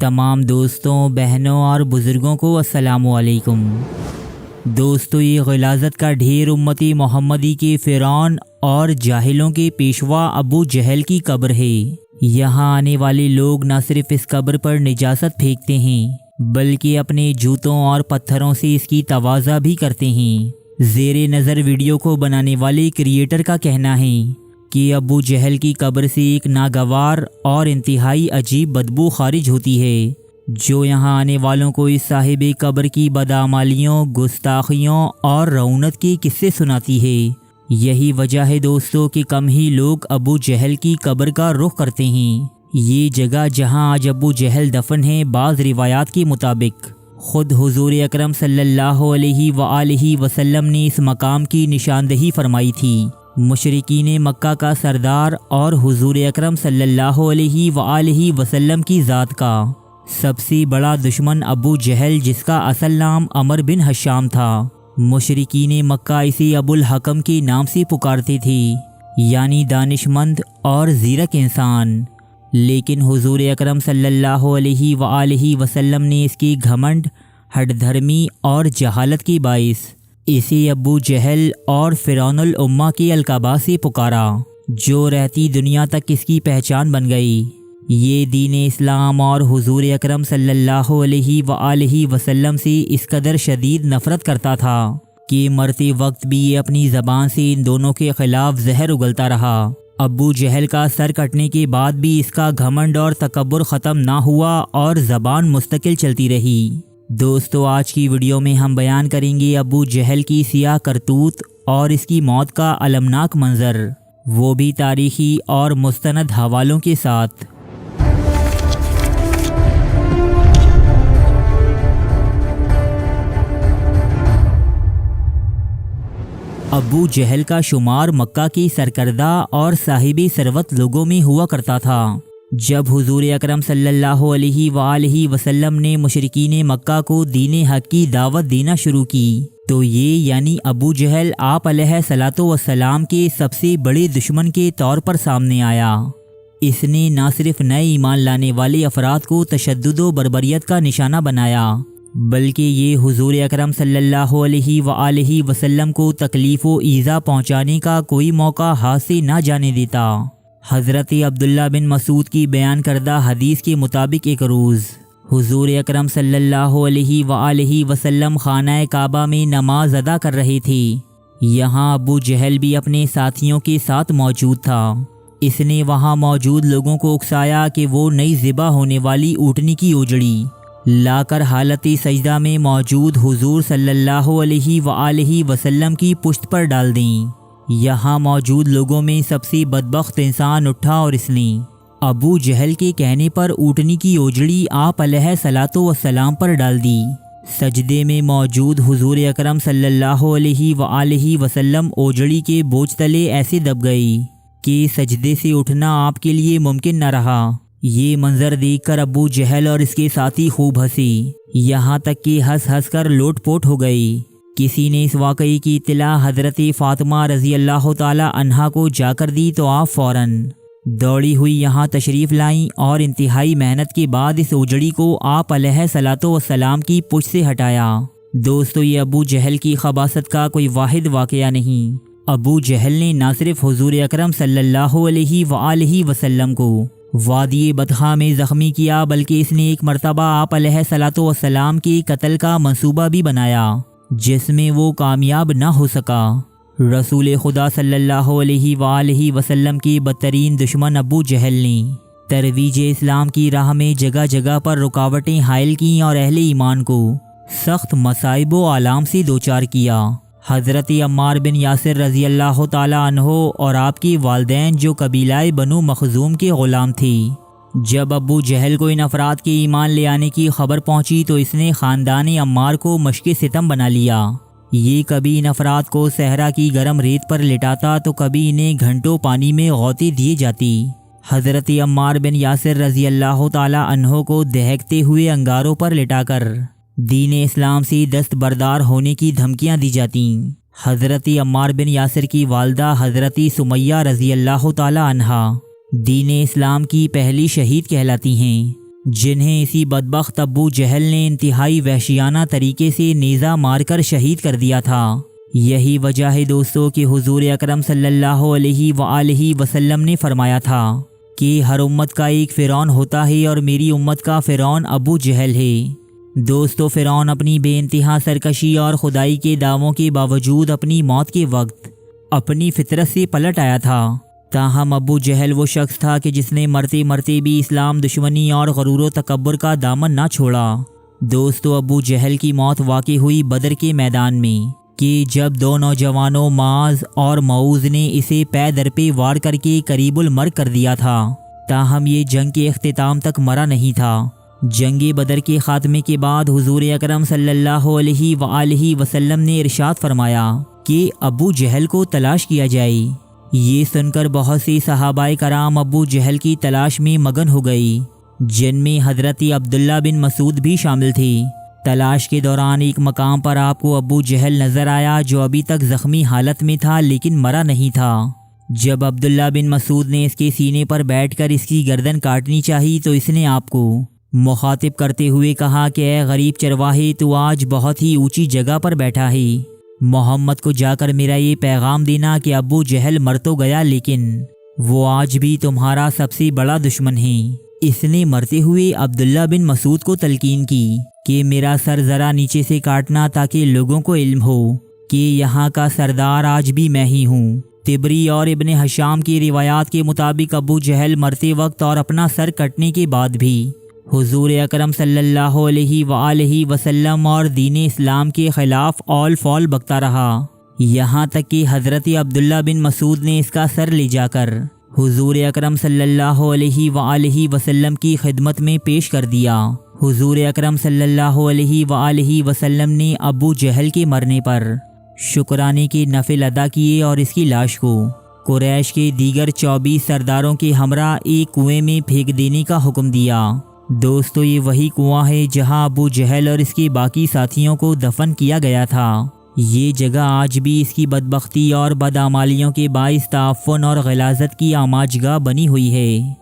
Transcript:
تمام دوستوں، بہنوں اور بزرگوں کو السلام علیکم۔ دوستو، یہ غلاظت کا ڈھیر امتی محمدی کے فرعون اور جاہلوں کے پیشوا ابو جہل کی قبر ہے۔ یہاں آنے والے لوگ نہ صرف اس قبر پر نجاست پھینکتے ہیں بلکہ اپنے جوتوں اور پتھروں سے اس کی تواضع بھی کرتے ہیں۔ زیر نظر ویڈیو کو بنانے والے کریئٹر کا کہنا ہے کہ ابو جہل کی قبر سے ایک ناگوار اور انتہائی عجیب بدبو خارج ہوتی ہے جو یہاں آنے والوں کو اس صاحب قبر کی بدعمالیوں، گستاخیوں اور رعونت کے قصے سناتی ہے۔ یہی وجہ ہے دوستو کہ کم ہی لوگ ابو جہل کی قبر کا رخ کرتے ہیں۔ یہ جگہ جہاں آج ابو جہل دفن ہے، بعض روایات کے مطابق خود حضور اکرم صلی اللہ علیہ وآلہ وسلم نے اس مقام کی نشاندہی فرمائی تھی۔ مشرکین مکہ کا سردار اور حضور اکرم صلی اللہ علیہ وآلہ وسلم کی ذات کا سب سے بڑا دشمن ابو جہل، جس کا اصل نام عمر بن ہشام تھا، مشرکین مکہ اسے ابو الحکم کے نام سے پکارتے تھے، یعنی دانش مند اور زیرک انسان۔ لیکن حضور اکرم صلی اللہ علیہ وآلہ وسلم نے اس کی گھمنڈ، ہٹ دھرمی اور جہالت کے باعث اسے ابو جہل اور فرعون الامہ کے القابات سے پکارا، جو رہتی دنیا تک اس کی پہچان بن گئی۔ یہ دین اسلام اور حضور اکرم صلی اللہ علیہ وآلہ وسلم سے اس قدر شدید نفرت کرتا تھا کہ مرتے وقت بھی یہ اپنی زبان سے ان دونوں کے خلاف زہر اگلتا رہا۔ ابو جہل کا سر کٹنے کے بعد بھی اس کا گھمنڈ اور تکبر ختم نہ ہوا اور زبان مستقل چلتی رہی۔ دوستو، آج کی ویڈیو میں ہم بیان کریں گے ابو جہل کی سیاہ کرتوت اور اس کی موت کا المناک منظر، وہ بھی تاریخی اور مستند حوالوں کے ساتھ۔ ابو جہل کا شمار مکہ کے سرکردہ اور صاحب ثروت لوگوں میں ہوا کرتا تھا۔ جب حضور اکرم صلی اللہ علیہ وآلہ وسلم نے مشرکین مکہ کو دین حق کی دعوت دینا شروع کی تو یہ یعنی ابو جہل آپ علیہ الصلوۃ والسلام کے سب سے بڑے دشمن کے طور پر سامنے آیا۔ اس نے نہ صرف نئے ایمان لانے والے افراد کو تشدد و بربریت کا نشانہ بنایا بلکہ یہ حضور اکرم صلی اللہ علیہ وآلہ وسلم کو تکلیف و ایذا پہنچانے کا کوئی موقع ہاتھ سے نہ جانے دیتا۔ حضرت عبداللہ بن مسعود کی بیان کردہ حدیث کے مطابق ایک روز حضور اکرم صلی اللہ علیہ وآلہ وسلم خانہ کعبہ میں نماز ادا کر رہے تھے۔ یہاں ابو جہل بھی اپنے ساتھیوں کے ساتھ موجود تھا۔ اس نے وہاں موجود لوگوں کو اکسایا کہ وہ نئی ذبح ہونے والی اونٹنی کی اوجڑی لا کر حالت سجدہ میں موجود حضور صلی اللہ علیہ وآلہ وسلم کی پشت پر ڈال دیں۔ یہاں موجود لوگوں میں سب سے بدبخت انسان اٹھا اور اس نے ابو جہل کے کہنے پر اونٹنی کی اوجڑی آپ علیہ الصلوۃ والسلام پر ڈال دی۔ سجدے میں موجود حضور اکرم صلی اللہ علیہ وآلہ وسلم اوجڑی کے بوجھ تلے ایسے دب گئی کہ سجدے سے اٹھنا آپ کے لیے ممکن نہ رہا۔ یہ منظر دیکھ کر ابو جہل اور اس کے ساتھی خوب ہنسی، یہاں تک کہ ہنس ہنس کر لوٹ پوٹ ہو گئی۔ کسی نے اس واقعے کی اطلاع حضرت فاطمہ رضی اللہ تعالی عنہا کو جا کر دی تو آپ فوراً دوڑی ہوئی یہاں تشریف لائیں اور انتہائی محنت کے بعد اس اوجڑی کو آپ علیہ الصلوۃ والسلام کی پشت سے ہٹایا۔ دوستو، یہ ابو جہل کی خباثت کا کوئی واحد واقعہ نہیں۔ ابو جہل نے نہ صرف حضور اکرم صلی اللہ علیہ وآلہ وسلم کو وادی بدخا میں زخمی کیا بلکہ اس نے ایک مرتبہ آپ علیہ الصلوۃ والسلام کے قتل کا منصوبہ بھی بنایا جس میں وہ کامیاب نہ ہو سکا۔ رسول خدا صلی اللہ علیہ وآلہ وسلم کے بدترین دشمن ابو جہل نے ترویج اسلام کی راہ میں جگہ جگہ پر رکاوٹیں حائل کیں اور اہل ایمان کو سخت مصائب و آلام سے دوچار کیا۔ حضرت عمار بن یاسر رضی اللہ تعالی عنہ اور آپ کی والدین جو قبیلہ بنو مخزوم کے غلام تھی، جب ابو جہل کو ان افراد کے ایمان لے آنے کی خبر پہنچی تو اس نے خاندان عمار کو مشق ستم بنا لیا۔ یہ کبھی ان افراد کو صحرا کی گرم ریت پر لٹاتا تو کبھی انہیں گھنٹوں پانی میں غوطے دیے جاتی۔ حضرت عمار بن یاسر رضی اللہ تعالی عنہ کو دہکتے ہوئے انگاروں پر لٹا کر دین اسلام سے دست بردار ہونے کی دھمکیاں دی جاتیں۔ حضرت عمار بن یاسر کی والدہ حضرت سمیہ رضی اللہ تعالی عنہا دین اسلام کی پہلی شہید کہلاتی ہیں۔ جنہیں اسی بدبخت ابو جہل نے انتہائی وحشیانہ طریقے سے نیزہ مار کر شہید کر دیا تھا۔ یہی وجہ ہے دوستو کہ حضور اکرم صلی اللہ علیہ وآلہ وسلم نے فرمایا تھا کہ ہر امت کا ایک فرعون ہوتا ہے اور میری امت کا فرعون ابو جہل ہے۔ دوستو فرعون اپنی بے انتہا سرکشی اور خدائی کے دعووں کے باوجود اپنی موت کے وقت اپنی فطرت سے پلٹ آیا تھا، تاہم ابو جہل وہ شخص تھا کہ جس نے مرتے مرتے بھی اسلام دشمنی اور غرور و تکبر کا دامن نہ چھوڑا۔ دوستو ابو جہل کی موت واقع ہوئی بدر کے میدان میں کہ جب دو نوجوانوں معاذ اور معوذ نے اسے پے در پہ وار کر کے قریب المرگ کر دیا تھا، تاہم یہ جنگ کے اختتام تک مرا نہیں تھا۔ جنگ بدر کے خاتمے کے بعد حضور اکرم صلی اللہ علیہ وآلہ وسلم نے ارشاد فرمایا کہ ابو جہل کو تلاش کیا جائے۔ یہ سن کر بہت سی صحابہ کرام ابو جہل کی تلاش میں مگن ہو گئی، جن میں حضرت عبداللہ بن مسعود بھی شامل تھی۔ تلاش کے دوران ایک مقام پر آپ کو ابو جہل نظر آیا جو ابھی تک زخمی حالت میں تھا لیکن مرا نہیں تھا۔ جب عبداللہ بن مسعود نے اس کے سینے پر بیٹھ کر اس کی گردن کاٹنی چاہی تو اس نے آپ کو مخاطب کرتے ہوئے کہا کہ اے غریب چرواہے، تو آج بہت ہی اونچی جگہ پر بیٹھا ہے، محمد کو جا کر میرا یہ پیغام دینا کہ ابو جہل مر تو گیا لیکن وہ آج بھی تمہارا سب سے بڑا دشمن ہے۔ اس نے مرتے ہوئے عبداللہ بن مسعود کو تلقین کی کہ میرا سر ذرا نیچے سے کاٹنا تاکہ لوگوں کو علم ہو کہ یہاں کا سردار آج بھی میں ہی ہوں۔ طبری اور ابن حشام کی روایات کے مطابق ابو جہل مرتے وقت اور اپنا سر کٹنے کے بعد بھی حضور اکرم صلی اللہ علیہ وآلہ وسلم اور دین اسلام کے خلاف اول فول بکتا رہا، یہاں تک کہ حضرت عبداللہ بن مسعود نے اس کا سر لے جا کر حضور اکرم صلی اللہ علیہ وآلہ وسلم کی خدمت میں پیش کر دیا۔ حضور اکرم صلی اللہ علیہ وآلہ وسلم نے ابو جہل کے مرنے پر شکرانے کے نفل ادا کیے اور اس کی لاش کو قریش کے دیگر 24 سرداروں کے ہمراہ ایک کنویں میں پھینک دینے کا حکم دیا۔ دوستو یہ وہی کنواں ہے جہاں ابو جہل اور اس کے باقی ساتھیوں کو دفن کیا گیا تھا۔ یہ جگہ آج بھی اس کی بدبختی اور بدعمالیوں کے باعث تعفن اور غلاظت کی آماجگاہ بنی ہوئی ہے۔